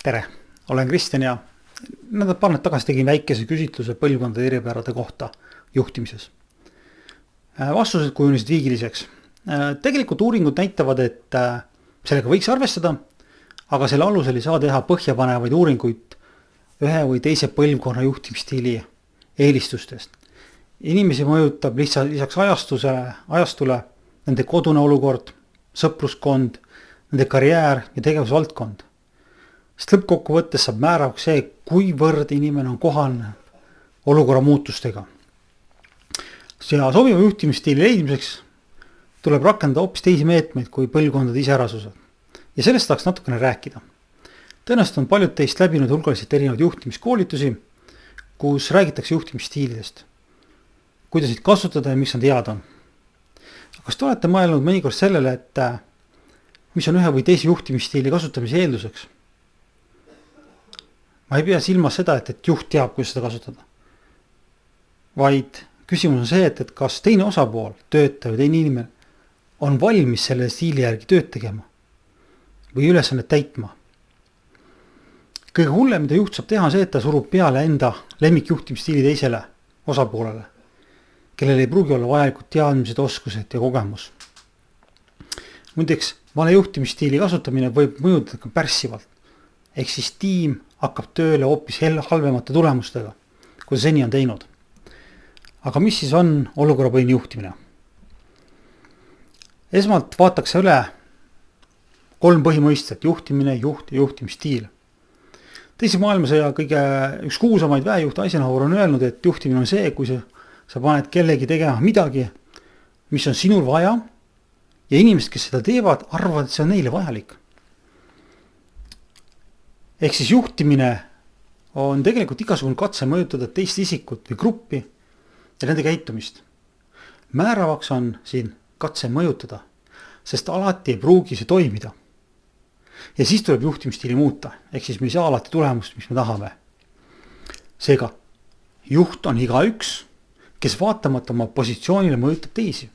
Tere, olen Kristjan ja paar nädalat tagasi tegin väikese küsitluse põlvkondade eripärade kohta juhtimises. Vastused kujunesid viigiliseks. Tegelikult uuringud näitavad, et sellega võiks arvestada, aga selle alusel ei saa teha põhjapanevaid uuringuid ühe või teise põlvkonna juhtimisstiili eelistustest. Inimesi mõjutab lisaks ajastule nende kodune olukord, sõpruskond, nende karjäär ja tegevusvaldkond. Sest lõppkokkuvõttes saab määravaks see, kuivõrd inimene on kohane olukorra muutustega. Ja sobiva juhtimisstiili leidmiseks tuleb rakendada hoopis teisi meetmeid kui põlvkondade iseärasused. Ja sellest tahaks natukene rääkida. Tõenäoliselt on paljud teist läbinud hulgaliselt erinevaid juhtimiskoolitusi, kus räägitakse juhtimisstiilidest, kuidas neid kasutada ja miks nad head on. Kas te olete mõelnud mõnikord sellele, et mis on ühe või teise juhtimisstiili kasutamise eelduseks? Ma ei pea silmas seda, et juht teab, kuidas seda kasutada. Vaid küsimus on see, et kas teine osapool, töötaja või teine inimene on valmis selle stiili järgi tööd tegema või ülesannet täitma. Kõige hullem, mida juht saab teha, on see, et ta surub peale enda lemmikjuhtimisstiili teisele osapoolele, kellel ei pruugi olla vajalikud teadmised, oskused ja kogemus. Muideks, vale juhtimisstiili kasutamine võib mõjuda ka pärssivalt. Ehk siis tiim hakkab tööle hoopis halvemate tulemustega, kui ta seni on teinud. Aga mis siis on olukorrapõhine juhtimine? Esmalt vaataks üle 3 põhimõistet: juhtimine, juht ja juhtimisstiil. Teise maailmasõja kõige üks kuulsamaid väejuhte Eisenhower on öelnud, et juhtimine on see, kui sa paned kellegi tegema midagi, mis on sinul vaja, ja inimesed, kes seda teevad, arvavad, et see on neile vajalik. Ehk siis juhtimine on tegelikult igasugune katse mõjutada teist isikut või gruppi ja nende käitumist. Määravaks on siin katse mõjutada, sest alati ei pruugi see toimida. Ja siis tuleb juhtimisstiili muuta, ehk siis me ei saa alati tulemust, mis me tahame. Seega, juht on igaüks, kes vaatamata oma positsioonile mõjutab teisi.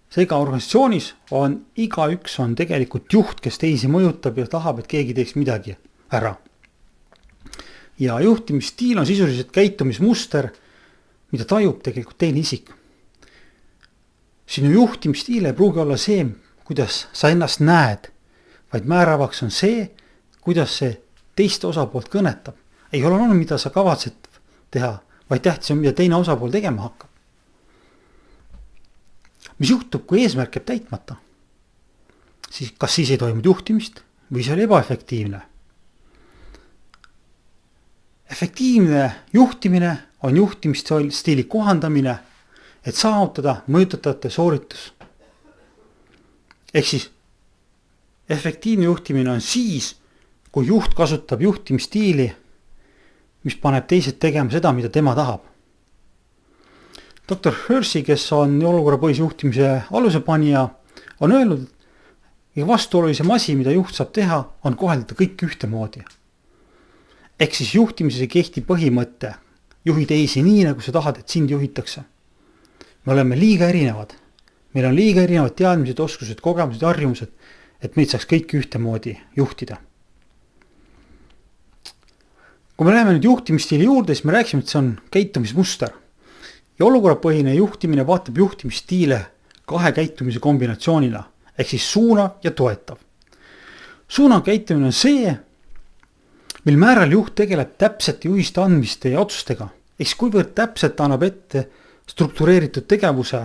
Seega organisatsioonis on igaüks on tegelikult juht, kes teisi mõjutab ja tahab, et keegi teeks midagi ära. Ja juhtimisstiil on sisuliselt käitumismuster, mida tajub tegelikult teine isik. Sinu juhtimisstiil ei pruugi olla see, kuidas sa ennast näed, vaid määravaks on see, kuidas see teist osapoolt kõnetab. Ei ole olnud, mida sa kavatsed teha, vaid tähtis on, mida teine osapool tegema hakkab. Mis juhtub, kui eesmärk jääb täitmata? Kas siis ei toimunud juhtimist või see oli ebaefektiivne? Efektiivne juhtimine on juhtimisstiili kohandamine, et saavutada mõjutatavate sooritus. Ehk siis efektiivne juhtimine on siis, kui juht kasutab juhtimisstiili, mis paneb teised tegema seda, mida tema tahab. Dr. Hersey, kes on olukorrapõhise juhtimise alusepanija, on öelnud, et vastuolulisem asi, mida juht saab teha, on kohelda kõik ühtemoodi. Ehk siis juhtimises ei kehti põhimõte, juhi teisi nii, nagu sa tahad, et sind juhitakse. Me oleme liiga erinevad. Meil on liiga erinevad teadmised, oskused, kogemused ja harjumused, et meid saaks kõik ühtemoodi juhtida. Kui me läheme nüüd juhtimisstiili juurde, siis me rääksime, et see on käitumismuster. Ja olukorrapõhine juhtimine vaatab juhtimisstiile 2 käitumise kombinatsioonina, ehk siis suunav ja toetav. Suunav käitumine on see, mil määral juht tegeleb täpsete juhiste andmiste ja otsustega, ehk kuivõrd täpselt annab ette struktureeritud tegevuse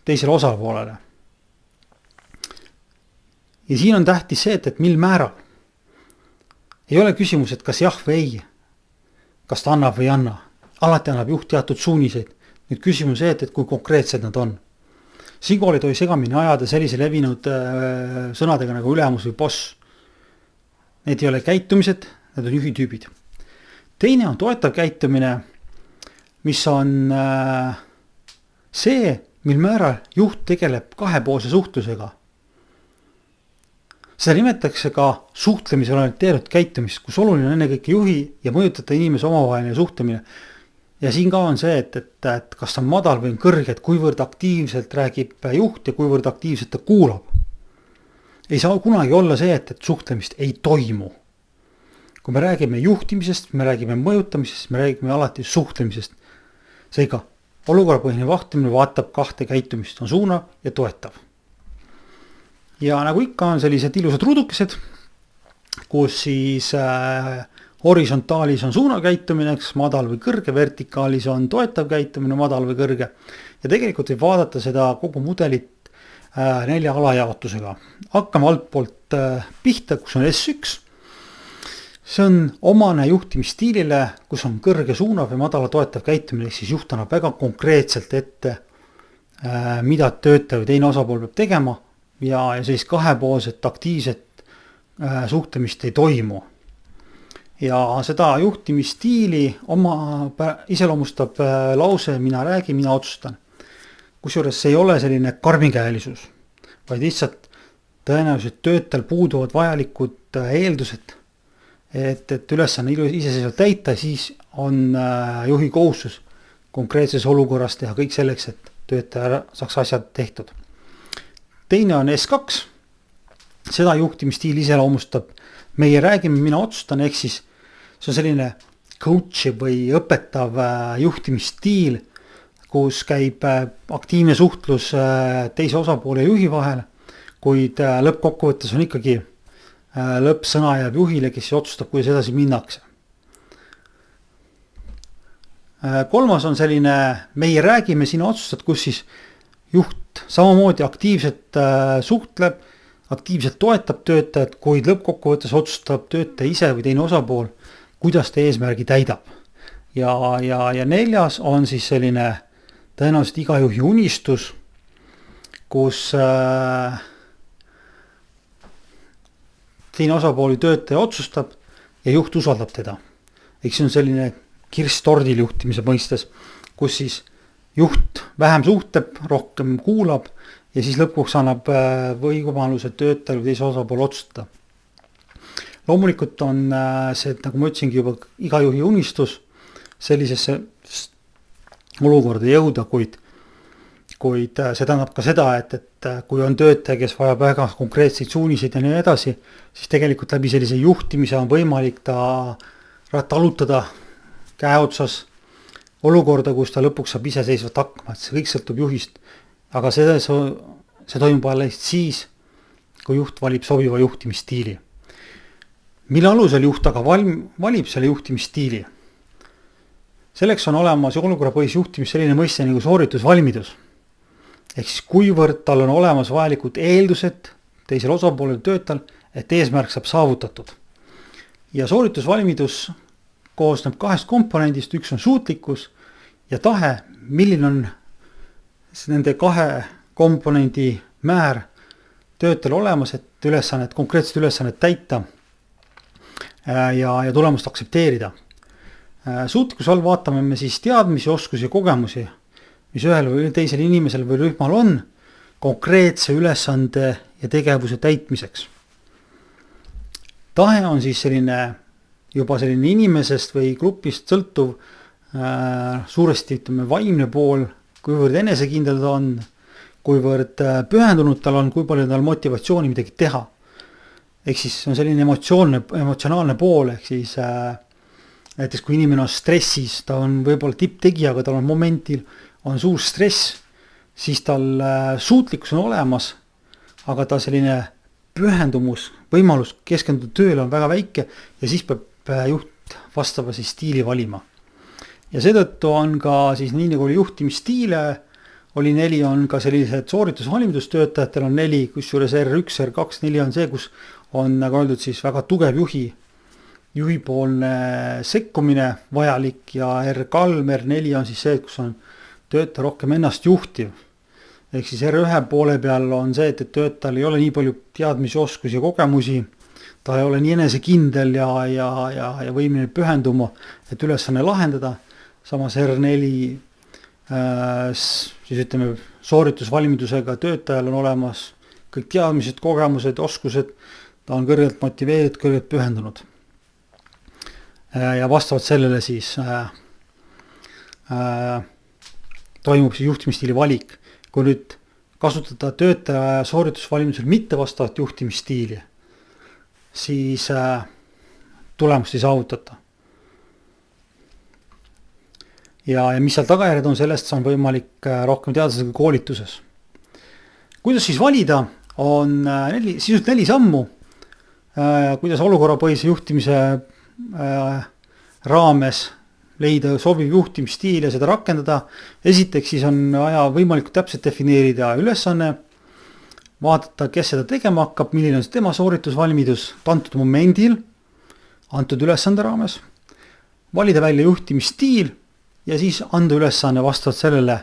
teisele osapoolele. Ja siin on tähtis see, et mil määral. Ei ole küsimus, et kas jah või ei, kas ta annab või ei anna. Alati annab juht teatud suuniseid. Nüüd küsimus see, et kui konkreetsed nad on. Siinkohal ei tohi segamini ajada sellise levinud sõnadega nagu ülemus või boss. Need ei ole käitumised, need on juhitüübid. Teine on toetav käitumine, mis on see, mil määral juht tegeleb kahepoolse suhtlusega. Seda nimetatakse ka suhtlemisel orienteeritud käitumist, kus oluline on ennekõike juhi ja mõjutada inimese omavaheline suhtlemine. Ja siin ka on see, et kas on madal või on kõrge, et kuivõrd aktiivselt räägib juht ja kuivõrd aktiivselt ta kuulab. ei saa kunagi olla see, et suhtlemist ei toimu. Kui me räägime juhtimisest, me räägime mõjutamisest, me räägime alati suhtlemisest. Seega, olukorrapõhine vahtimine vaatab kahte käitumist, on suunav ja toetav. Ja nagu ikka on sellised ilusad ruudukesed, kus siis horisontaalis on suunav käitumine, madal või kõrge, vertikaalis on toetav käitumine, madal või kõrge. Ja tegelikult võib vaadata seda kogu mudelit 4 alajaotusega. Hakkame altpoolt pihta, kus on S1. See on omane juhtimisstiilile, kus on kõrge suunav ja madala toetav käitumine, siis juht annab väga konkreetselt ette, mida töötaja või teine osapool peab tegema ja siis kahepoolset aktiivset suhtlemist ei toimu. Ja seda juhtimisstiili iseloomustab lause mina räägin, mina otsustan. Kusjuures see ei ole selline karmikäelisus, vaid lihtsalt tõenäoliselt töötajal puuduvad vajalikud eeldused, et ülesanne iseseisvalt täita, siis on juhi kohustus konkreetses olukorras teha kõik selleks, et töötaja saaks asjad tehtud. Teine on S2, seda juhtimisstiil iseloomustab meie räägime, mina otsustan, ehk siis see on selline coach või õpetav juhtimisstiil, kus käib aktiivne suhtlus teise osapoole ja juhi vahel, kuid lõppkokkuvõttes on ikkagi lõppsõna jääb juhile, kes otsustab, kuidas edasi minnakse. Kolmas on selline meie räägime, sina otsustad, kus siis juht samamoodi aktiivselt suhtleb, aktiivselt toetab töötajat, kuid lõppkokkuvõttes otsustab töötaja ise või teine osapool, kuidas ta eesmärgi täidab. Ja 4. on siis selline tõenäoliselt iga juhi unistus, kus teine osapooli töötaja otsustab ja juht usaldab teda. Eks see on selline kirss tordil juhtimise mõistes, kus siis juht vähem suhtleb, rohkem kuulab ja siis lõpuks annab võimaluse töötajal või teise osapool otsustada. Loomulikult on see, nagu ma ütlesingi juba, iga juhi unistus sellisesse olukorda jõuda, kuid see tähendab ka seda, et kui on töötaja, kes vajab väga konkreetseid suuniseid ja nii edasi, siis tegelikult läbi sellise juhtimise on võimalik ta talutada käeotsas olukorda, kus ta lõpuks saab iseseisvalt hakkama, et see kõik sõltub juhist. Aga see toimub alles siis, kui juht valib sobiva juhtimisstiili. Mille alusel juht aga valib selle juhtimisstiili? Selleks on olemas olukorrapõhise juhtimis selline mõiste nagu sooritusvalmidus. Ehk siis kuivõrd tal on olemas vajalikud eeldused teisel osapoolel töötal, et eesmärk saab saavutatud. Ja sooritusvalmidus koosneb 2 komponendist, üks on suutlikkus ja tahe, milline on nende 2 komponendi määr töötajal olemas, et konkreetset ülesannet täita ja tulemust aktsepteerida. Suutlikkuse all vaatame me siis teadmisi, oskusi ja kogemusi, mis ühel või teisel inimesel või rühmal on konkreetse ülesande ja tegevuse täitmiseks. Tahe on siis juba selline inimesest või grupist sõltuv suuresti vaimne pool, kuivõrd enesekindel ta on, kuivõrd pühendunud tal on, kui palju tal motivatsiooni midagi teha. Ehk siis on selline emotsionaalne pool, ehk siis näiteks kui inimene on stressis, ta on võib-olla tipptegija, aga tal on momentil on suur stress, siis tal suutlikkus on olemas, aga ta selline pühendumus, võimalus keskenduda tööle on väga väike ja siis peab juht vastava siis stiili valima. Ja seetõttu on ka siis nii nagu oli juhtimisstiile, oli 4, on ka sellised sooritusvalmidustöötajatel on 4, kusjuures R1, R2, 4 on see, kus on nagu öeldud siis väga tugev juhipoolne sekkumine vajalik ja R3, R4 on siis see, kus on töötaja rohkem ennast juhtiv. Ehk siis R1 poole peal on see, et töötajal ei ole nii palju teadmisi, oskusi ja kogemusi, ta ei ole nii enesekindel ja võimeline pühenduma, et ülesanne lahendada. Samas R4 siis ütleme sooritusvalmidusega töötajal on olemas kõik teadmised, kogemused, oskused, ta on kõrgelt motiveeritud, kõrgelt pühendunud. Ja vastavalt sellele siis toimub siis juhtimisstiili valik. Kui nüüd kasutada töötaja sooritusvalmidusel mitte vastavat juhtimisstiili, siis tulemust ei saavutata. Ja mis seal tagajärjed on, sellest on võimalik rohkem teada seda koolituses. Kuidas siis valida, on sisuliselt 4 sammu, kuidas olukorrapõhise juhtimise raames leida sobiv juhtimisstiil ja seda rakendada. Esiteks siis on vaja võimalikult täpselt defineerida ülesanne, vaadata, kes seda tegema hakkab, milline on tema sooritusvalmidus antud momendil, antud ülesande raames, valida välja juhtimisstiil ja siis anda ülesanne vastavalt sellele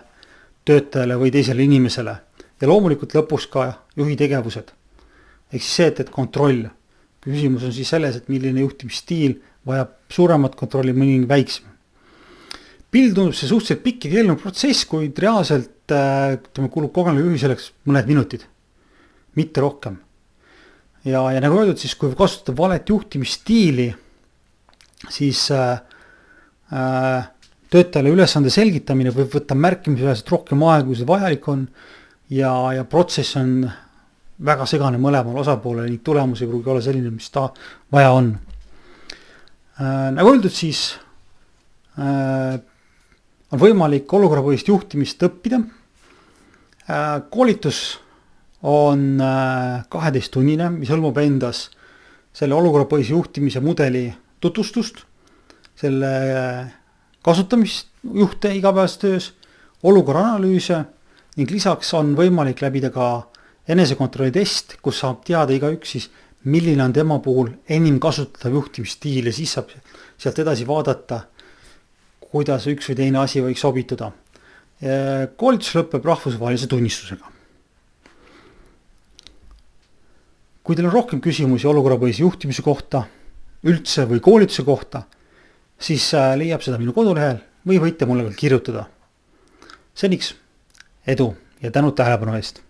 töötajale või teisele inimesele. Ja loomulikult lõpuks ka juhi tegevused. Ehk siis see, et kontroll. Küsimus on siis selles, et milline juhtimisstiil vajab suuremat kontrolli, mõni väiksem. Pild tundub see suhteliselt pikk ja keeruline protsess, kuid reaalselt kulub kogenud juhi selleks mõned minutid, mitte rohkem. Ja nagu öeldud, siis kui kasutada valet juhtimisstiili, siis töötajale ülesande selgitamine võib võtta märkimisväärselt rohkem aega, kui see vajalik on ja protsess on väga segane mõlemal osapoolel ning tulemus ei pruugi olla selline, mis ta vaja on. Nagu öeldud, siis on võimalik olukorrapõhist juhtimist õppida. Koolitus on 12-tunnine, mis hõlmab endas selle olukorrapõhise juhtimise mudeli tutvustust, selle kasutamist juhte igapäevases töös, olukorra analüüse ning lisaks on võimalik läbida ka enesekontrolli test, kus saab teada igaüks siis, milline on tema puhul enim kasutatav juhtimisstiil ja siis saab sealt edasi vaadata, kuidas üks või teine asi võiks sobituda. Koolitus lõpeb rahvusvahelise tunnistusega. Kui teil on rohkem küsimusi olukorrapõhise juhtimise kohta, üldse või koolituse kohta, siis leiab seda minu kodulehel või võite mulle veel kirjutada. Seniks edu ja tänud tähelepanu eest!